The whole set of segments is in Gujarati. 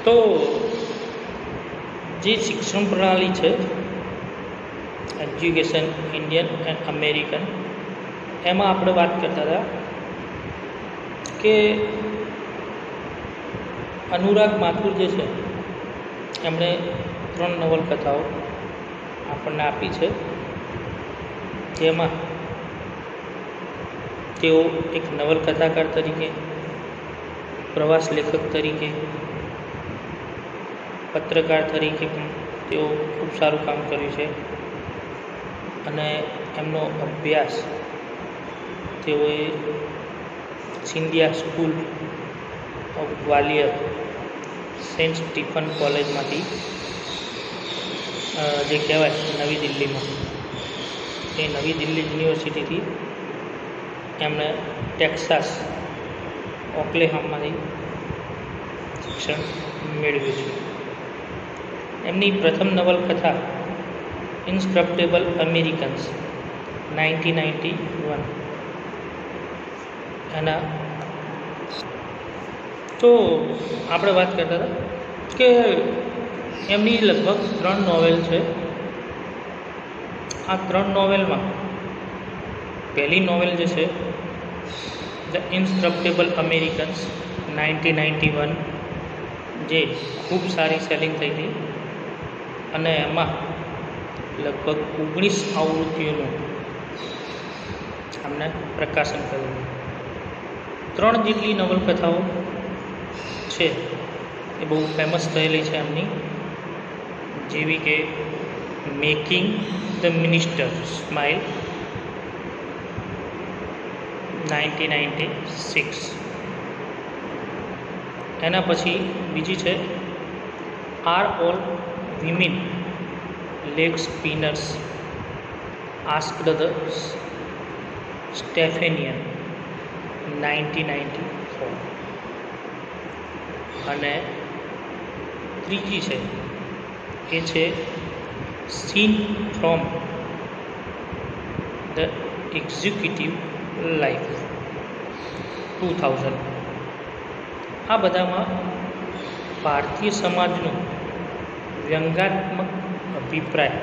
તો જે શિક્ષણ પ્રણાલી છે એજ્યુકેશન ઇન્ડિયન એન્ડ અમેરિકન, એમાં આપણે વાત કરતા હતા કે અનુરાગ માથુર જે છે એમણે 3 નવલકથાઓ આપણને આપી છે, જેમાં તેઓ એક નવલકથાકાર તરીકે, પ્રવાસ લેખક તરીકે, પત્રકાર તરીકે પણ તેઓ ખૂબ સારું કામ કર્યું છે. અને એમનો અભ્યાસ તેઓએ Scindia school of Gwalior, saint Stephen કોલેજમાંથી જે કહેવાય નવી દિલ્હીમાં, એ નવી દિલ્હી યુનિવર્સિટીથી એમણે ટેક્સાસ ઓકલેહામમાંથી શિક્ષણ મેળવ્યું છે. એમની પ્રથમ નવલકથા ઇન્સ્ક્રપ્ટેબલ અમેરિકન્સ 1991 એના તો આપણે વાત કરતા હતા કે એમની લગભગ 3 નોવેલ છે. આ 3 નોવેલમાં પહેલી નોવેલ જે છે ધ ઇન્સ્ક્રપ્ટેબલ અમેરિકન્સ 1991, જે ખૂબ સારી સેલિંગ થઈ હતી અને એમાં લગભગ 19 આવૃત્તિઓનું એમને પ્રકાશન કર્યું. 3 જેટલી નવલકથાઓ છે એ બહુ ફેમસ થયેલી છે એમની, જેવી કે મેકિંગ ધ મિનિસ્ટર સ્માઇલ 1996, એના પછી બીજી છે are all women leg spinners asked the Stephanian 1994, અને ત્રીજી છે એ છે scene from the executive life 2000. આ બધામાં ભારતીય સમાજનું વ્યંગાત્મક અભિપ્રાય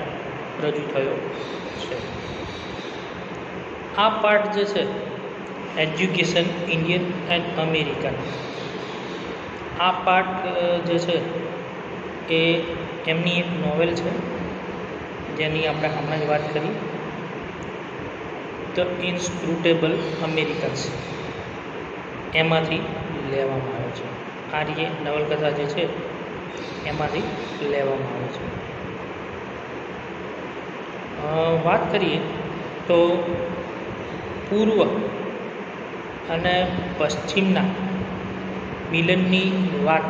રજૂ થયો છે. આ પાર્ટ જે છે એજ્યુકેશન ઇન્ડિયન એન્ડ અમેરિકન, આ પાર્ટ જે છે એ એમની એક નોવેલ છે જેની આપણે હમણાં જ વાત કરી, ધ ઇન્સ્ક્રુટેબલ અમેરિકન્સ, એમાંથી લેવામાં આવે છે. આ રીતે નવલકથા જે છે એમાંથી લેવામાં આવે છે. વાત કરીએ તો પૂર્વ અને પશ્ચિમના મિલનની વાત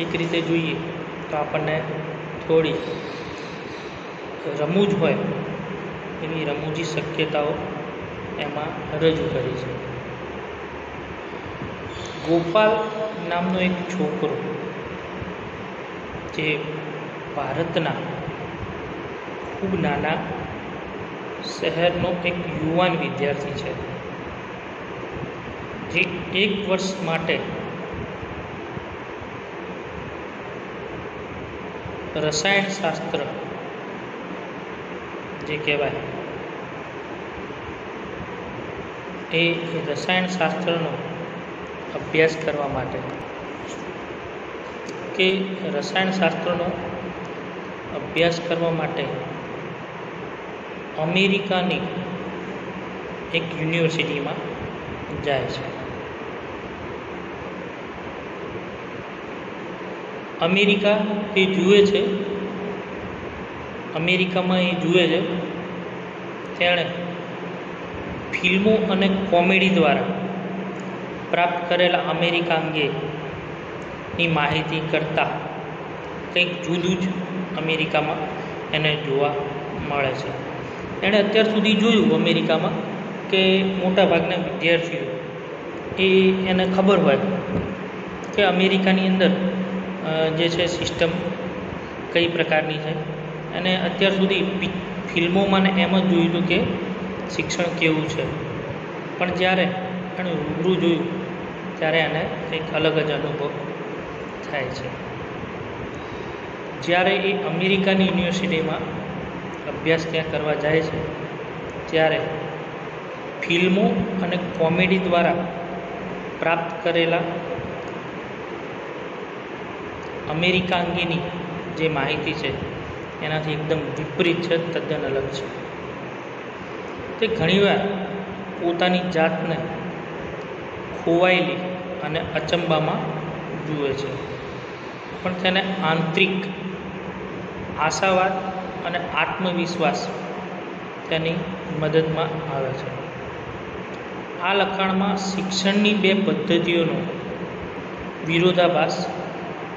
એક રીતે જોઈએ તો આપણને થોડી રમૂજ હોય એવી રમૂજી શક્યતાઓ એમાં રજૂ કરી છે. ગોપાલ નામનો એક છોકરો જે ભારતના ખૂબ નાના શહેરનો એક યુવાન વિદ્યાર્થી છે, જે 1 વર્ષ માટે રસાયણશાસ્ત્ર જે કહેવાય એ રસાયણશાસ્ત્રનો અભ્યાસ કરવા માટે અમેરિકાની એક યુનિવર્સિટીમાં જાય છે. અમેરિકામાં એ જુએ છે તેણે ફિલ્મો અને કોમેડી દ્વારા પ્રાપ્ત કરેલા અમેરિકા અંગેની માહિતી કરતાં કંઈક જુદું જ અમેરિકામાં એને જોવા મળે છે. એણે અત્યાર સુધી જોયું અમેરિકામાં કે મોટાભાગના વિદ્યાર્થીઓ એને ખબર હોય કે અમેરિકાની અંદર જે છે સિસ્ટમ કઈ પ્રકારની છે, અને અત્યાર સુધી ફિલ્મોમાં ને એમ જ જોયું હતું કે શિક્ષણ કેવું છે, પણ જ્યારે એણે રૂબરૂ જોયું ત્યારે એને કંઈક અલગ જ અનુભવ થાય છે. જ્યારે એ અમેરિકાની યુનિવર્સિટીમાં અભ્યાસ ત્યાં કરવા જાય છે ત્યારે ફિલ્મો અને કોમેડી દ્વારા પ્રાપ્ત કરેલા અમેરિકા અંગેની જે માહિતી છે એનાથી એકદમ વિપરીત છે, તદ્દન અલગ છે. તે ઘણીવાર પોતાની જાતને ખોવાયેલી અને અચંબામાં જુએ છે, પણ તેને આંતરિક આશાવાદ અને આત્મવિશ્વાસ તેની મદદમાં આવે છે. આ લખાણમાં શિક્ષણની બે પદ્ધતિઓનો વિરોધાભાસ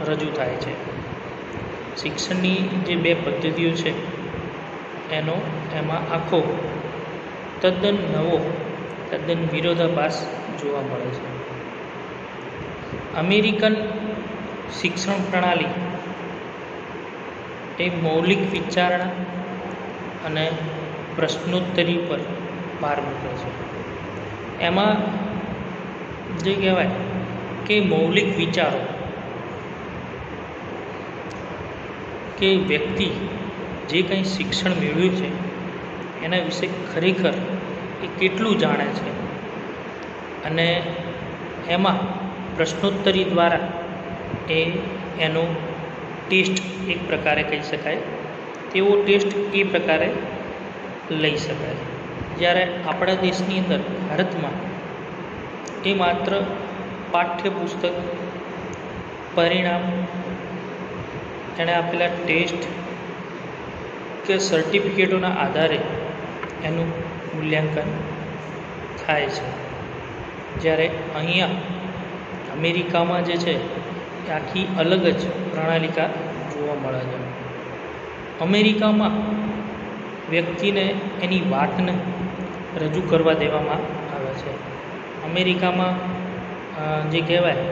રજૂ થાય છે. શિક્ષણની જે બે પદ્ધતિઓ છે એમાં આખો તદ્દન નવો, તદ્દન વિરોધાભાસ જોવા મળે છે. અમેરિકન શિક્ષણ પ્રણાલી એ મૌલિક વિચારણા અને પ્રશ્નોત્તરી પર ભાર મૂકે છે. એમાં જે કહેવાય કે મૌલિક વિચારો, કે વ્યક્તિ જે કંઈ શિક્ષણ મેળવ્યું છે એના વિશે ખરેખર એ કેટલું જાણે છે, અને એમાં પ્રશ્નોત્તરી દ્વારા એનો ટેસ્ટ એક પ્રકારે કહી શકાય, તેવો ટેસ્ટ એ પ્રકારે લઈ શકાય. જ્યારે આપણા દેશની અંદર, ભારતમાં, એ માત્ર પાઠ્યપુસ્તક, પરિણામ, એણે આપેલા ટેસ્ટ કે સર્ટિફિકેટોના આધારે એનું મૂલ્યાંકન થાય છે. જ્યારે અહીંયા અમેરિકામાં જે છે એ આખી અલગ જ પ્રણાલિકા જોવા મળે છે. અમેરિકામાં વ્યક્તિને એની વાતને રજૂ કરવા દેવામાં આવે છે. અમેરિકામાં જે કહેવાય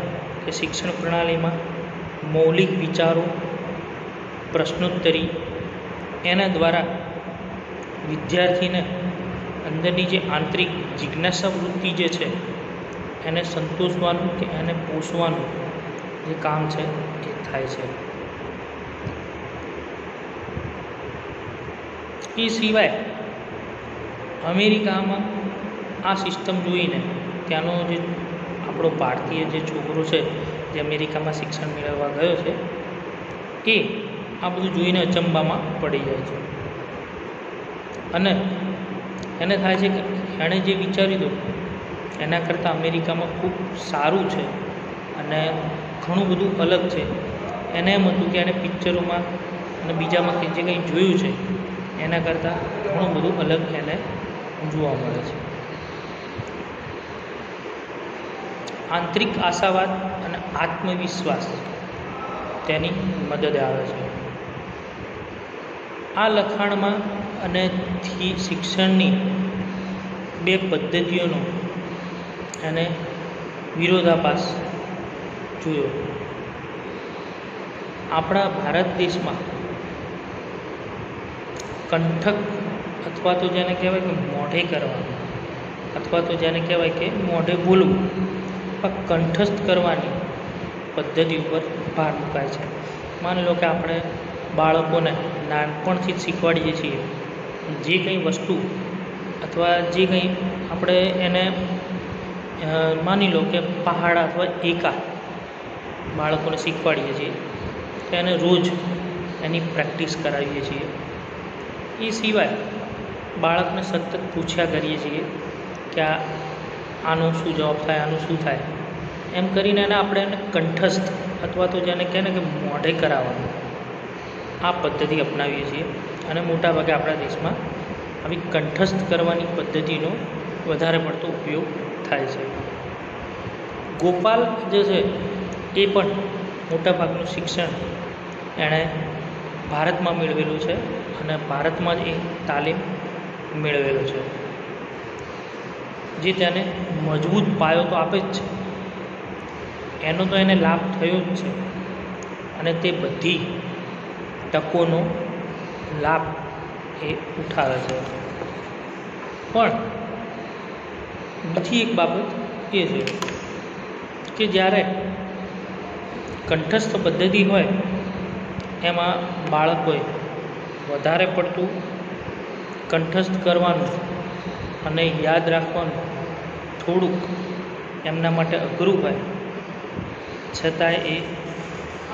કે શિક્ષણ પ્રણાલીમાં મૌલિક વિચારો, પ્રશ્નોત્તરી, એના દ્વારા વિદ્યાર્થીને અંદરની જે આંતરિક જિજ્ઞાસા વૃત્તિ જે છે એને સંતોષવાનું કે એને પોષવાનું જે કામ છે એ થાય છે. એ સિવાય અમેરિકામાં આ સિસ્ટમ જોઈને ત્યાંનો જે આપણો ભારતીય જે છોકરો છે જે અમેરિકામાં શિક્ષણ મેળવવા ગયો છે એ આ બધું જોઈને અચંબામાં પડી જાય છે, અને એને થાય છે કે એણે જે વિચારી દો એના કરતાં અમેરિકામાં ખૂબ સારું છે અને ઘણું બધું અલગ છે. એને એમ હતું કે એણે પિક્ચરોમાં અને બીજામાં જે કંઈ જોયું છે એના કરતાં ઘણું બધું અલગ એને જોવા મળે છે. આંતરિક આશાવાદ અને આત્મવિશ્વાસ તેની મદદ આવે છે. આ લખાણમાં અને શિક્ષણની બે પદ્ધતિઓનો અને વિરોધાભાસ જોયો. આપણા ભારત દેશમાં કંઠક અથવા તો જેને કહેવાય કે મોઢે કરવાનું, અથવા તો જેને કહેવાય કે મોઢે બોલવું, કંઠસ્થ કરવાની પદ્ધતિ ઉપર ભાર મુકાય છે. માની લો કે આપણે બાળકોને નાનપણથી જ શીખવાડીએ છીએ જે કંઈ વસ્તુ અથવા જે કંઈ આપણે એને માની લો કે પહાડા અથવા એકા બાળકોને શીખવાડીએ છીએ તો એને રોજ એની પ્રેક્ટિસ કરાવીએ છીએ. એ સિવાય બાળકને સતત પૂછ્યા કરીએ છીએ કે આનો શું જવાબ થાય, આનું શું થાય, એમ કરીને આપણે એને કંઠસ્થ અથવા તો જેને કહે ને કે મોઢે કરાવવાનું આ પદ્ધતિ અપનાવીએ છીએ. અને મોટાભાગે આપણા દેશમાં આવી કંઠસ્થ કરવાની પદ્ધતિનો વધારે પડતો ઉપયોગ થાય છે. ગોપાલ જે છે એ પણ મોટાભાગનું શિક્ષણ એણે ભારતમાં મેળવેલું છે અને ભારતમાં જ એ તાલીમ મેળવેલો છે, જે તેને મજબૂત પાયો તો આપે જ છે, એનો તો એને લાભ થયો જ છે અને તે બધી તકોનો લાભ એ ઉઠાવે છે. પણ બીજી એક બાબત એ છે કે જ્યારે કંઠસ્થ પદ્ધતિ હોય એમાં બાળકોએ વધારે પડતું કંઠસ્થ કરવાનું અને યાદ રાખવાનું થોડુંક એમના માટે અઘરું હોય, છતાંય એ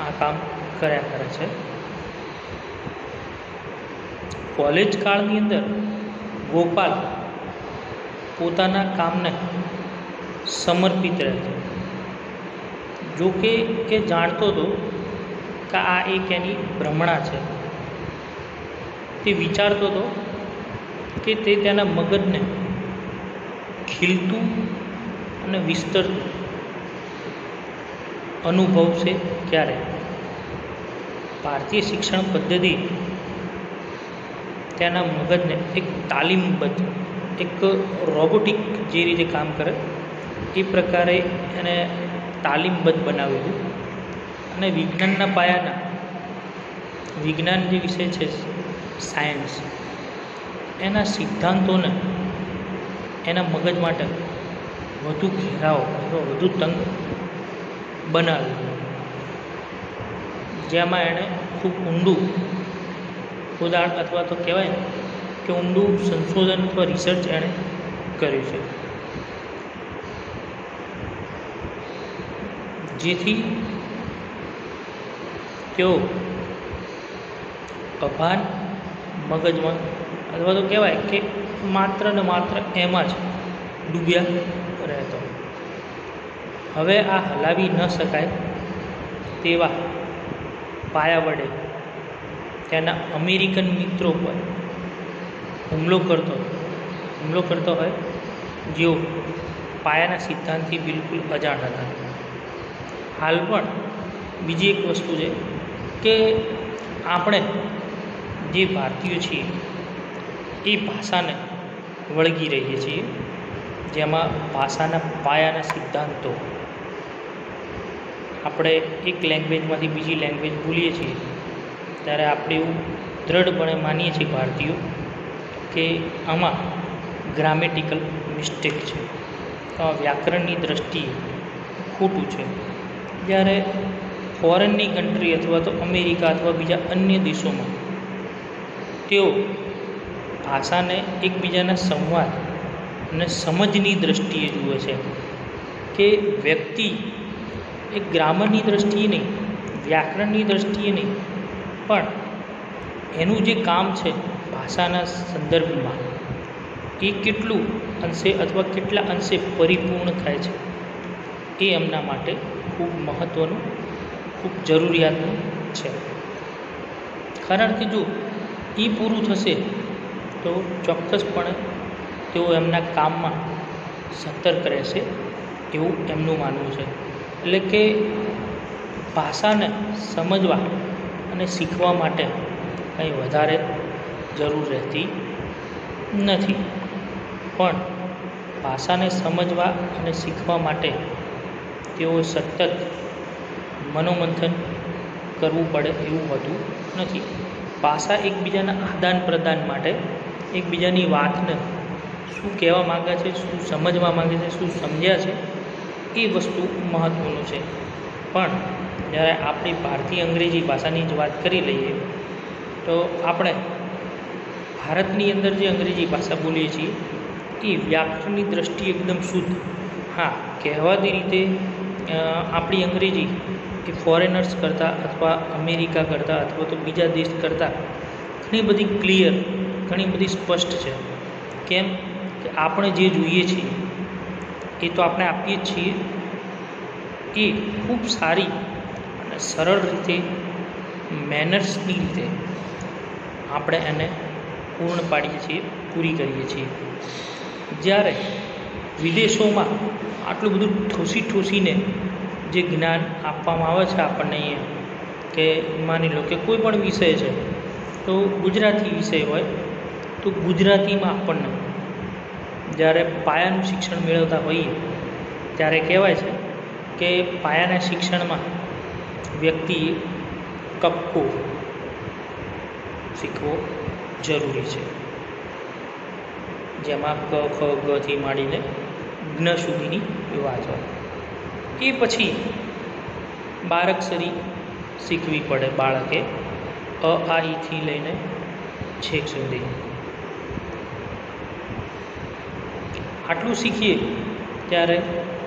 આ કામ કર્યા કરે છે. કોલેજ કાળની અંદર ગોપાલ પોતાના કામને સમર્પિત રહે છે. જો કે એ જાણતો હતો કે આ એક એની ભ્રમણા છે. તે વિચારતો હતો કે તે તેના મગજને ખીલતું અને વિસ્તરતું અનુભવશે ક્યારે. ભારતીય શિક્ષણ પદ્ધતિ તેના મગજને એક તાલીમબદ્ધ, એક રોબોટિક જે રીતે કામ કરે એ પ્રકારે એને તાલીમબદ્ધ બનાવેલું. અને વિજ્ઞાનના પાયાના, વિજ્ઞાન જે વિષય છે સાયન્સ, એના સિદ્ધાંતોને એના મગજ માટે વધુ ઘેરાવ અથવા વધુ તંગ બનાવ્યું, જેમાં એણે ખૂબ ઊંડું ઉદાહરણ અથવા તો કહેવાય ને કે ઊંડું સંશોધન અથવા રિસર્ચ એણે કર્યું છે, જેથી તેઓ અભાન મગજમાં અથવા તો કહેવાય કે માત્ર ને માત્ર એમાં જ ડૂબ્યા રહેતો. હવે આ હલાવી ન શકાય તેવા પાયા વડે તેના અમેરિકન મિત્રો પર હુમલો કરતો હોય જેઓ પાયાના સિદ્ધાંતથી બિલકુલ અજાણ હતા. હાલ પણ બીજી એક વસ્તુ છે કે આપણે જે ભારતીયો છીએ એ ભાષાને વળગી રહીએ છીએ, જેમાં ભાષાના પાયાના સિદ્ધાંતો આપણે એક લેંગ્વેજમાંથી બીજી લેંગ્વેજ ભૂલીએ છીએ ત્યારે આપણે એવું દ્રઢપણે માનીએ છીએ ભારતીયો કે આમાં ગ્રામેટિકલ મિસ્ટેક છે, વ્યાકરણની દૃષ્ટિએ ખોટું છે. જ્યારે ફોરેનની કન્ટ્રી અથવા તો અમેરિકા અથવા બીજા અન્ય દેશોમાં તેઓ ભાષાને એકબીજાના સંવાદ અને સમજની દૃષ્ટિએ જુએ છે કે વ્યક્તિ એ ગ્રામરની દૃષ્ટિએ નહીં, વ્યાકરણની દૃષ્ટિએ નહીં, પણ એનું જે કામ છે ભાષાના સંદર્ભમાં એ કેટલું અંશે અથવા કેટલા અંશે પરિપૂર્ણ થાય છે એ એમના માટે ખૂબ મહત્ત્વનું, ખૂબ જરૂરિયાતનું છે. કારણ કે જો એ પૂરું થશે તો ચોક્કસપણે તેઓ એમના કામમાં સતર્ક રહેશે એવું એમનું માનવું છે. એટલે કે ભાષાને સમજવા અને શીખવા માટે કંઈ વધારે જરૂર રહેતી નથી, પણ ભાષાને સમજવા અને શીખવા માટે તેઓ સતત મનોમંથન કરવું પડે એવું હોતું નથી. ભાષા એકબીજાના આદાન પ્રદાન માટે એકબીજાની વાતને શું કહેવા માગે છે, શું સમજવા માગે છે, શું સમજ્યા છે એ વસ્તુ મહત્ત્વનું છે. પણ જ્યારે આપણી ભારતીય અંગ્રેજી ભાષાની જ વાત કરી લઈએ તો આપણે ભારતની અંદર જે અંગ્રેજી ભાષા બોલીએ છીએ એ વ્યાકરણની દૃષ્ટિએ એકદમ શુદ્ધ. હા, કહેવાતી રીતે આપણી અંગ્રેજી એ ફોરેનર્સ કરતાં અથવા અમેરિકા કરતાં અથવા તો બીજા દેશ કરતાં ઘણી બધી ક્લિયર, ઘણી બધી સ્પષ્ટ છે. કેમ કે આપણે જે જોઈએ છીએ એ તો આપણે આપીએ જ છીએ, એ ખૂબ સારી અને સરળ રીતે, મેનર્સની રીતે આપણે એને પૂર્ણ પાડીએ છીએ, પૂરી કરીએ છીએ. જ્યારે વિદેશોમાં આટલું બધું ઠોસીને જે જ્ઞાન આપવામાં આવે છે આપણને અહીંયા, કે માની લો કે કોઈ પણ વિષય છે તો ગુજરાતી વિષય હોય તો ગુજરાતીમાં આપણને જ્યારે પાયાનું શિક્ષણ મેળવતા હોઈએ ત્યારે કહેવાય છે કે પાયાના શિક્ષણમાં વ્યક્તિએ કક્કો શીખવો જરૂરી છે, જેમાં ક ખ ગથી માંડીને જ્ઞ સુધીની વાત હોય. એ પછી બારાક્ષરી શીખવી પડે બાળકે, અ આ ઈથી લઈને છેક સુધી. આટલું શીખીએ ત્યારે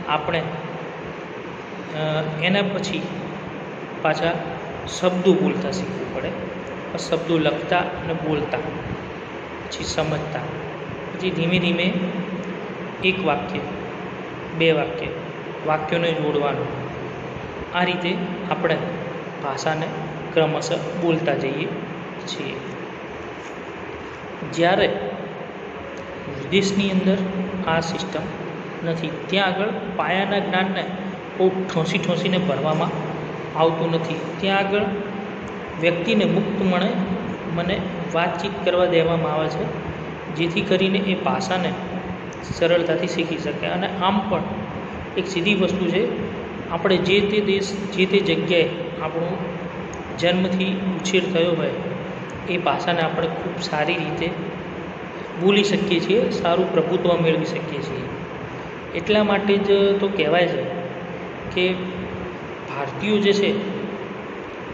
આપણે એના પછી પાછા શબ્દો બોલતા શીખવું પડે. શબ્દો લખતા અને બોલતા, પછી સમજતા, પછી ધીમે ધીમે એક વાક્ય, બે વાક્ય, વાક્યોને જોડવાનું. આ રીતે આપણે ભાષાને ક્રમશઃ બોલતા જઈએ છીએ. જ્યારે વિદેશની અંદર આ સિસ્ટમ નથી. ત્યાં આગળ પાયાના જ્ઞાનને બહુ ઠોંસીને ભરવામાં આવતું નથી. ત્યાં આગળ વ્યક્તિને મુક્ત મને વાતચીત કરવા દેવામાં આવે છે, જેથી કરીને એ ભાષાને સરળતાથી શીખી શકે. અને આમ પણ એક સીધી વસ્તુ છે, આપણે જે તે દેશ, જે તે જગ્યાએ આપણો જન્મથી ઉછેર થયો હોય એ ભાષાને આપણે ખૂબ સારી રીતે બોલી શકીએ છીએ, સારું પ્રભુત્વ મેળવી શકીએ છીએ. એટલા માટે જ તો કહેવાય છે કે ભારતીયો જે છે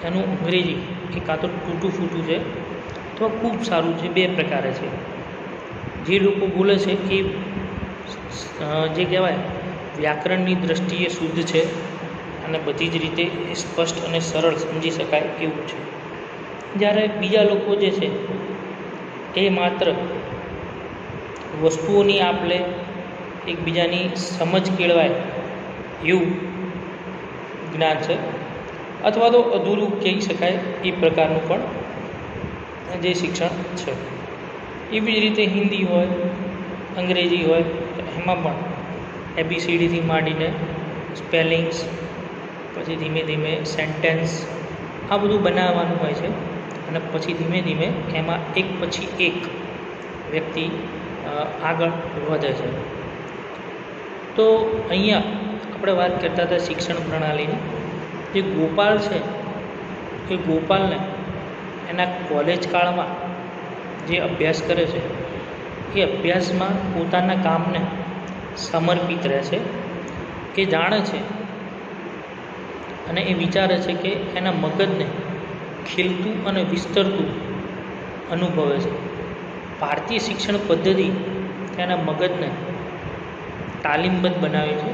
એનું અંગ્રેજી એ કાં તો તૂટું ફૂટું છે અથવા ખૂબ સારું છે. બે પ્રકારે છે. જે લોકો બોલે છે એ જે કહેવાય વ્યાકરણની દૃષ્ટિએ શુદ્ધ છે અને બધી જ રીતે સ્પષ્ટ અને સરળ સમજી શકાય એવું છે. જ્યારે બીજા લોકો જે છે એ માત્ર વસ્તુઓની આપલે એકબીજાની સમજ કેળવાય એવું જ્ઞાન છે, અથવા તો અધૂરું કહી શકાય એ પ્રકારનું પણ જે શિક્ષણ છે. એવી જ રીતે હિન્દી હોય, અંગ્રેજી હોય, એમાં પણ ABCDથી માંડીને સ્પેલિંગ્સ, પછી ધીમે ધીમે સેન્ટેન્સ, આ બધું બનાવવાનું હોય છે. અને પછી ધીમે ધીમે એમાં એક પછી એક વ્યક્તિ આગળ વધે છે. તો અહીંયા આપણે વાત કરતા હતા શિક્ષણ પ્રણાલીની. જે ગોપાલ છે એ ગોપાલને એના કોલેજ કાળમાં જે અભ્યાસ કરે છે એ અભ્યાસમાં પોતાના કામને સમર્પિત રહે છે. એ જાણે છે અને એ વિચારે છે કે એના મગજને ખીલતું અને વિસ્તરતું અનુભવે છે. ભારતીય શિક્ષણ પદ્ધતિ તેના મગજને તાલીમબદ્ધ બનાવે છે.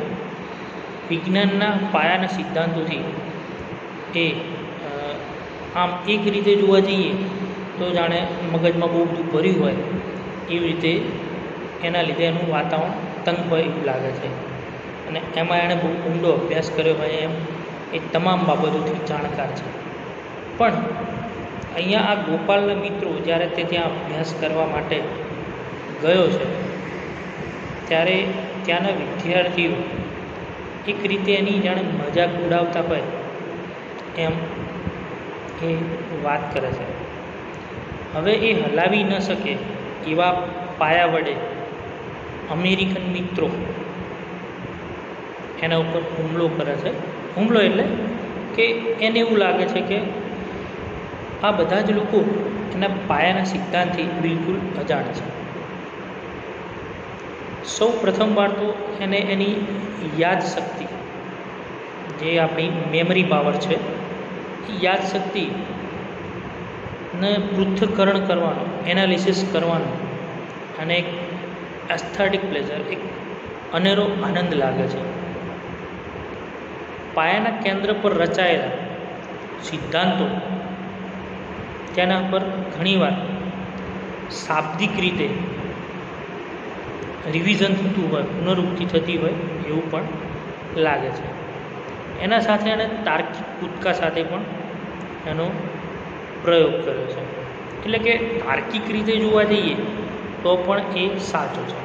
વિજ્ઞાનના પાયાના સિદ્ધાંતોથી એ આમ એક રીતે જોવા જઈએ તો જાણે મગજમાં બહુ બધું ભર્યું હોય એવી રીતે એના લીધે એનું વાતાવરણ તંગ હોય એવું લાગે છે. અને એમાં એણે બહુ ઊંડો અભ્યાસ કર્યો હોય એમ એ તમામ બાબતોથી જાણકાર છે. પણ અહીંયા આ ગોપાલના મિત્રો જ્યારે તે ત્યાં અભ્યાસ કરવા માટે ગયો છે ત્યારે ત્યાંના વિદ્યાર્થીઓ એક રીતે એની જાણે મજાક ઉડાવતા હોય એમ એ વાત કરે છે. હવે એ હલાવી ન શકે એવા પાયા વડે અમેરિકન મિત્રો એના ઉપર હુમલો કરે છે. હુમલો એટલે કે એને એવું લાગે છે કે આ બધા જ લોકો એના પાયાના સિદ્ધાંતથી બિલકુલ અજાણ છે. સૌ પ્રથમ વાર તો એને એની યાદ શક્તિ, જે આપણી મેમરી પાવર છે, એ યાદ શક્તિને પૃથ્થકરણ કરવાનું, એનાલિસિસ કરવાનું અને એક એસ્થેટિક પ્લેઝર, એક અનેરો આનંદ લાગે છે. પાયાના કેન્દ્ર પર રચાયેલા સિદ્ધાંતો તેના પર ઘણીવાર શાબ્દિક રીતે રિવિઝન થતું હોય, પુનરુક્તિ થતી હોય એવું પણ લાગે છે. એના સાથે એણે તાર્કિક કૂદકા સાથે પણ એનો પ્રયોગ કર્યો છે. એટલે કે તાર્કિક રીતે જોવા જઈએ તો પણ એ સાચો છે.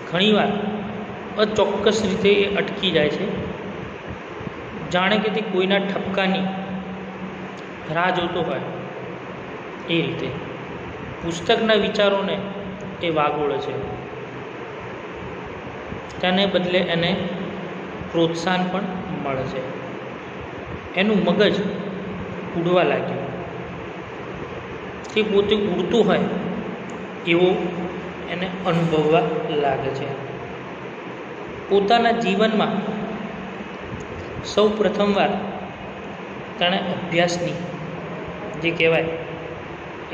ઘણીવાર અચોક્કસ રીતે એ અટકી જાય છે, જાણે કે તે કોઈના ઠપકાની રાહ જોતો હોય એ રીતે. પુસ્તકના વિચારોને એ વાગોળે છે, તેને બદલે એને પ્રોત્સાહન પણ મળે છે. એનું મગજ ઉડવા લાગ્યું, તે પોતે ઉડતું હોય એવો એને અનુભવવા લાગે છે. પોતાના જીવનમાં સૌ પ્રથમવાર તેણે અભ્યાસની જે કહેવાય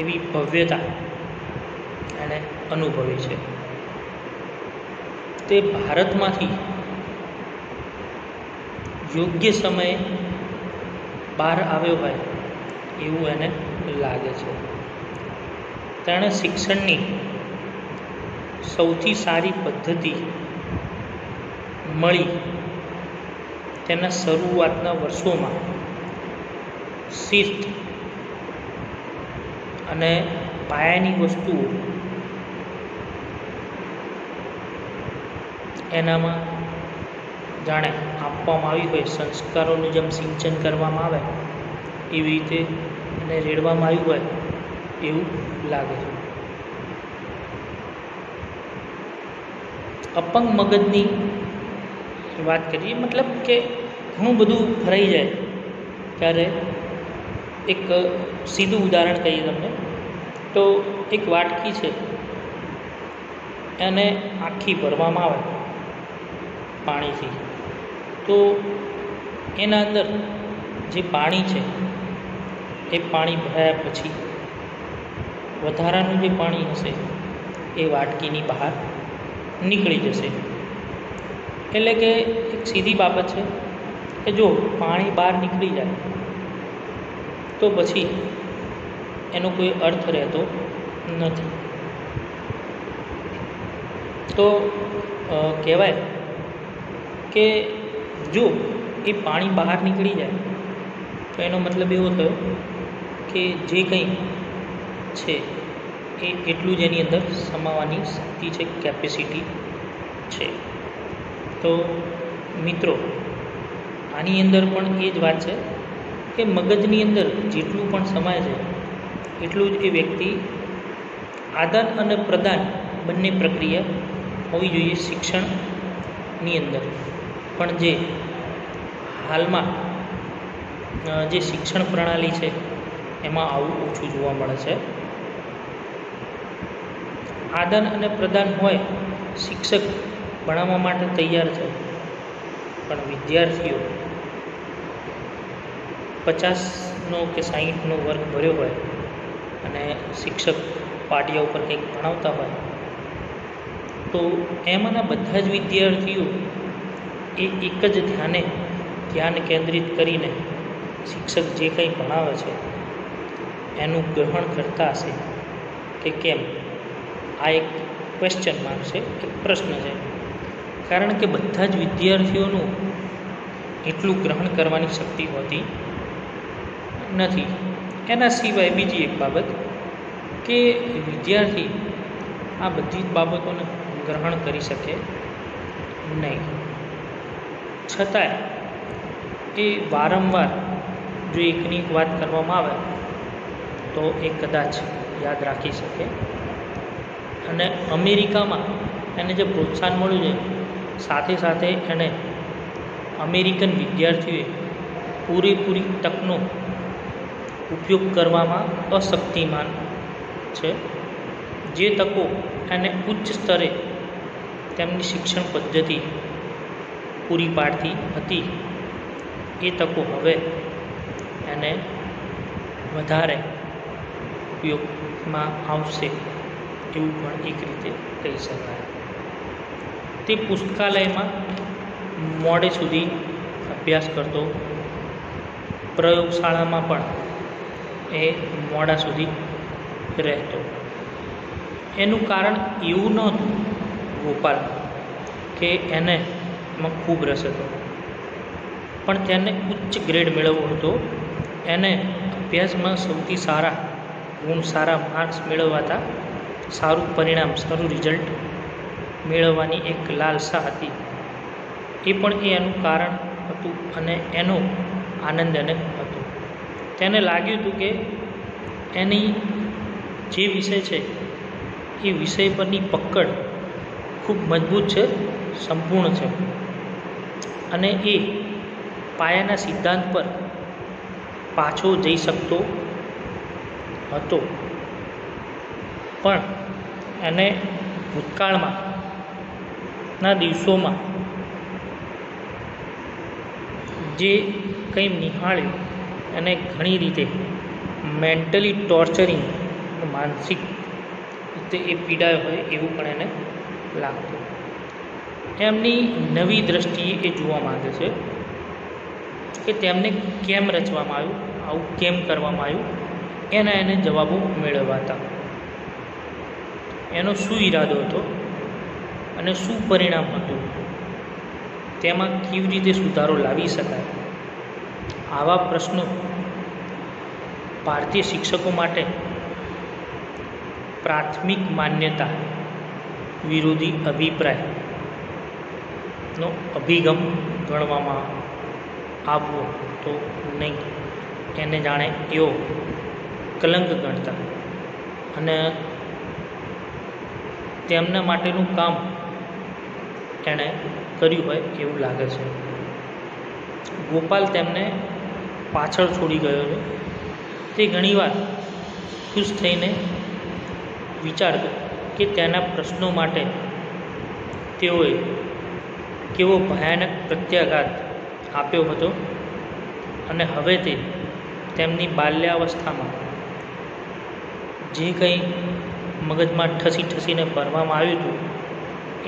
એવી ભવ્યતા એણે અનુભવી છે. તે ભારતમાંથી યોગ્ય સમયે બહાર આવ્યો હોય એવું એને લાગે છે. તેણે શિક્ષણની સૌથી સારી પદ્ધતિ મળી તેના શરૂઆતના વર્ષોમાં શિસ્ત અને પાયાની વસ્તુઓ એનામાં જાણે આપવામાં આવી હોય, સંસ્કારોનું જેમ સિંચન કરવામાં આવે એવી રીતે એને રેડવામાં આવ્યું હોય એવું લાગે છે. અપંગ મગજની વાત કરીએ, મતલબ કે ઘણું બધું ભરાઈ જાય ત્યારે એક સીધું ઉદાહરણ કહીએ તમને તો એક વાટકી છે એને આખી ભરવામાં આવે પાણીથી, તો એના અંદર જે પાણી છે એ પાણી ભરાયા પછી વધારાનું જે પાણી હશે એ વાટકીની બહાર નીકળી જશે. એટલે કે એક સીધી બાબત છે કે જો પાણી બહાર નીકળી જાય તો પછી એનો કોઈ અર્થ રહેતો નથી. તો કહેવાય કે જો એ પાણી બહાર નીકળી જાય તો એનો મતલબ એવો થયો કે જે કંઈ છે એ એટલું જ એની અંદર સમાવવાની શક્તિ છે, કેપેસિટી છે. તો મિત્રો આની અંદર પણ એ જ વાત છે કે મગજની અંદર જેટલું પણ સમાય છે એટલું જ એ વ્યક્તિ આદાન અને પ્રદાન બંને પ્રક્રિયા હોવી જોઈએ શિક્ષણની અંદર. પણ જે હાલમાં જે શિક્ષણ પ્રણાલી છે એમાં આવું ઓછું જોવા મળે છે. આદાન અને પ્રદાન હોય, શિક્ષક ભણાવવા માટે તૈયાર છે, પણ વિદ્યાર્થીઓ 50નો કે 60નો વર્ગ ભર્યો હોય અને શિક્ષક પાટિયા ઉપર કંઈક ભણાવતા હોય તો એમાંના બધા જ વિદ્યાર્થીઓ એ એક જ ધ્યાન કેન્દ્રિત કરીને શિક્ષક જે કંઈ ભણાવે છે એનું ગ્રહણ કરતા હશે કે કેમ? આ એક ક્વેશ્ચન માર્ક છે, એક પ્રશ્ન છે. કારણ કે બધા જ વિદ્યાર્થીઓનું એટલું ગ્રહણ કરવાની શક્તિ હોતી નથી. એના સિવાય બીજી એક બાબત કે વિદ્યાર્થી આ બધી જ બાબતોને ગ્રહણ કરી શકે નહીં. છતાંય એ વારંવાર જો એકની એક વાત કરવામાં આવે તો એ કદાચ યાદ રાખી શકે. અને અમેરિકામાં એને જે પ્રોત્સાહન મળ્યું છે સાથે સાથે એણે અમેરિકન વિદ્યાર્થીઓએ પૂરેપૂરી તકનો ઉપયોગ કરવામાં અશક્તિમાન છે. જે તકો એને ઉચ્ચ સ્તરે તેમની શિક્ષણ પદ્ધતિ પૂરી પાડતી હતી એ તકો હવે એને વધારે ઉપયોગમાં આવશે એવું પણ એક રીતે કહી શકાય. તે પુસ્તકાલયમાં મોડે સુધી અભ્યાસ કરતો, પ્રયોગશાળામાં પણ એ મોડા સુધી રહેતો. એનું કારણ એવું નહોતું ગોપાલ કે એને એમાં ખૂબ રસ હતો, પણ તેને ઉચ્ચ ગ્રેડ મેળવવો હતો. એને અભ્યાસમાં સૌથી સારા ગુણ, સારા માર્ક્સ મેળવવાતા, સારું પરિણામ, સારું રિઝલ્ટ મેળવવાની એક લાલસા હતી. એ પણ એનું કારણ હતું અને એનો આનંદ એને હતો. તેને લાગ્યું હતું કે એની જે વિષય છે એ વિષય પરની પકડ ખૂબ મજબૂત છે, સંપૂર્ણ છે અને એ પાયાના સિદ્ધાંત પર પાછો જઈ શકતો હતો. પણ એને ભૂતકાળમાં ના દિવસોમાં જે કંઈ નિહાળ્યું અને ઘણી રીતે મેન્ટલી ટોર્ચરિંગ, માનસિક રીતે એ પીડાયો હોય એવું પણ એને લાગતું. એમની નવી દ્રષ્ટિએ એ જોવા માગે છે કે તેમને કેમ રચવામાં આવ્યું, આવું કેમ કરવામાં આવ્યું, એને જવાબો મેળવવા હતા. એનો શું ઈરાદો હતો અને શું પરિણામ હતું, તેમાં કેવી રીતે સુધારો લાવી શકાય, આવા પ્રશ્નો ભારતીય શિક્ષકો માટે પ્રાથમિક માન્યતા વિરોધી અભિપ્રાયનો અભિગમ ગણવામાં આવવો તો નહીં. એને જાણે એવો કલંક ગણતા અને તેમના માટેનું કામ એણે કર્યું હોય એવું લાગે છે. ગોપાલ તેમને પાછળ છોડી ગયો છે. તે ઘણીવાર ખુશ થઈને વિચારતો કે તેના પ્રશ્નો માટે તેઓએ કેવો ભયાનક પ્રત્યાઘાત આપ્યો હતો અને હવે તે તેમની બાલ્યાવસ્થામાં જે કંઈ મગજમાં ઠસીને ભરવામાં આવ્યું હતું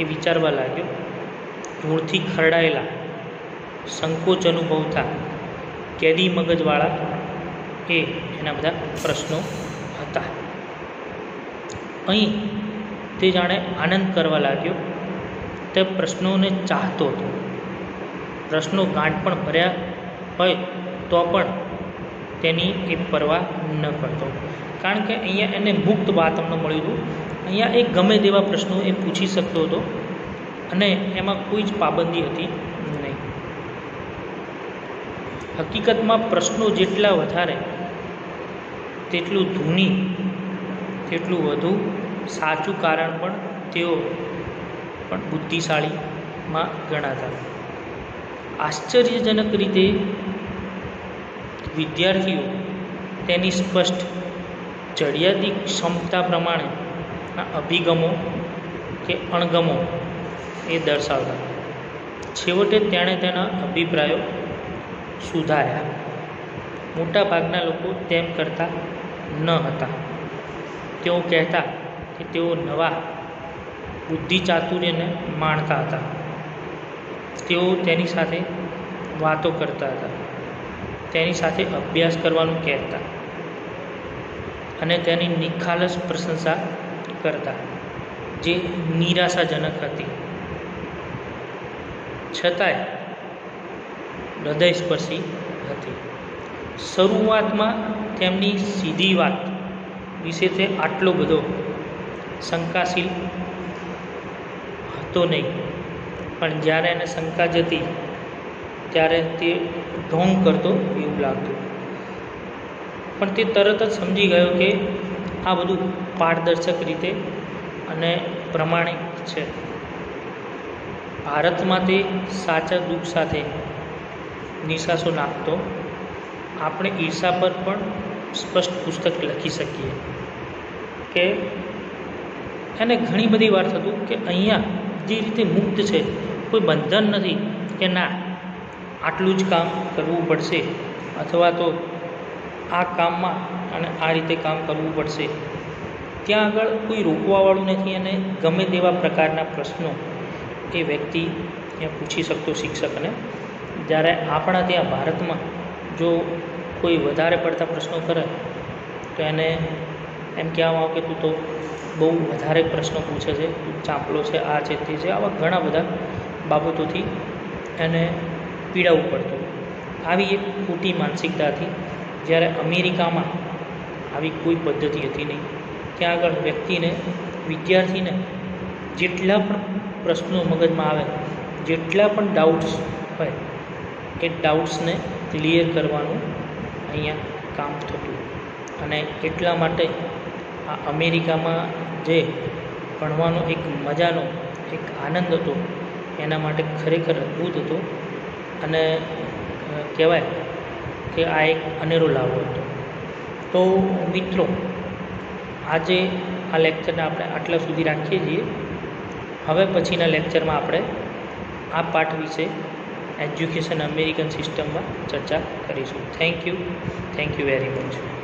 એ વિચારવા લાગ્યો. ધૂળથી ખરડાયેલા, સંકોચ અનુભવતા કેદી મગજવાળા એ એના બધા પ્રશ્નો હતા. અહીં તે જાણે આનંદ કરવા લાગ્યો. તે પ્રશ્નોને ચાહતો હતો. પ્રશ્નો ગાંઠ પણ ભર્યા હોય તો પણ તેની એ પરવા ન કરતો, કારણ કે અહીંયા એને મુક્ત વાતાવરણ મળ્યું હતું. અહીંયા એ ગમે તેવા પ્રશ્નો એ પૂછી શકતો હતો અને એમાં કોઈ જ પાબંદી હતી નહીં. હકીકતમાં પ્રશ્નો જેટલા વધારે તેટલું ધૂની, તેટલું વધુ સાચું કારણ પણ તેઓ પણ બુદ્ધિશાળીમાં ગણાતા. આશ્ચર્યજનક રીતે વિદ્યાર્થીઓ તેની સ્પષ્ટ ચડિયાતી ક્ષમતા પ્રમાણેના અભિગમો કે અણગમો એ દર્શાવતા. છેવટે તેણે તેના અભિપ્રાયો સુધાર્યા. મોટા ભાગના લોકો તેમ કરતા ન હતા. તેઓ કહેતા કે તેઓ નવા બુદ્ધિ ચાતુર્યને માણતા હતા. તેઓ તેની સાથે વાતો કરતા હતા, તેની સાથે અભ્યાસ કરવાનું કહેતા અને તેની નિખાલસ પ્રશંસા કરતા, જે નિરાશાજનક હતી છતાંય હૃદયસ્પર્શી હતી. શરૂઆતમાં તેમની સીધી વાત વિશે તે આટલો બધો શંકાશીલ હતો નહીં, પણ જ્યારે એને શંકા જતી ત્યારે તે ઢોંગ કરતો એવું લાગતું. પણ તે તરત જ સમજી ગયો કે આ બધું પારદર્શક રીતે અને પ્રમાણિક છે. ભારતમાં તે સાચા દુઃખ સાથે નિશાસો નાખતો. આપણે ઈર્ષા પર પણ સ્પષ્ટ પુસ્તક લખી શકીએ કે એને ઘણી બધી વાર થતું કે અહીંયા જે રીતે મુક્ત છે, કોઈ બંધન નથી કે ના આટલું જ કામ કરવું પડશે અથવા તો આ કામમાં અને આ રીતે કામ કરવું પડશે. ત્યાં આગળ કોઈ રોકવાવાળું નથી અને ગમે તેવા પ્રકારના પ્રશ્નો એ વ્યક્તિ ત્યાં પૂછી શકતો શિક્ષકને. જ્યારે આપણા ત્યાં ભારતમાં જો કોઈ વધારે પડતા પ્રશ્નો કરે તો એને એમ કહેવામાં આવે કે તું તો બહુ વધારે પ્રશ્નો પૂછે છે, તું ચાંપલો છે, આ છે, તે છે. આવા ઘણા બધા બાબતોથી એને પીડાવું પડતું. આવી એક ખોટી માનસિકતા હતી. જ્યારે અમેરિકામાં આવી કોઈ પદ્ધતિ હતી નહીં. ત્યાં આગળ વ્યક્તિને, વિદ્યાર્થીને જેટલા પણ પ્રશ્નો મગજમાં આવે, જેટલા પણ ડાઉટ્સ હોય એ ડાઉટ્સને ક્લિયર કરવાનું અહીંયા કામ થતું. અને એટલા માટે આ અમેરિકામાં જે ભણવાનો એક મજાનો એક આનંદ હતો એના માટે ખરેખર અદ્ભુત હતો અને કહેવાય કે આ એક અનેરો લાભ હતો. તો મિત્રો, આજે આ લેક્ચરને આપણે આટલા સુધી રાખીએ છીએ. હવે પછીના લેક્ચરમાં આપણે આ પાઠ વિશે એજ્યુકેશન અમેરિકન સિસ્ટમમાં ચર્ચા કરીશું. Thank you very much.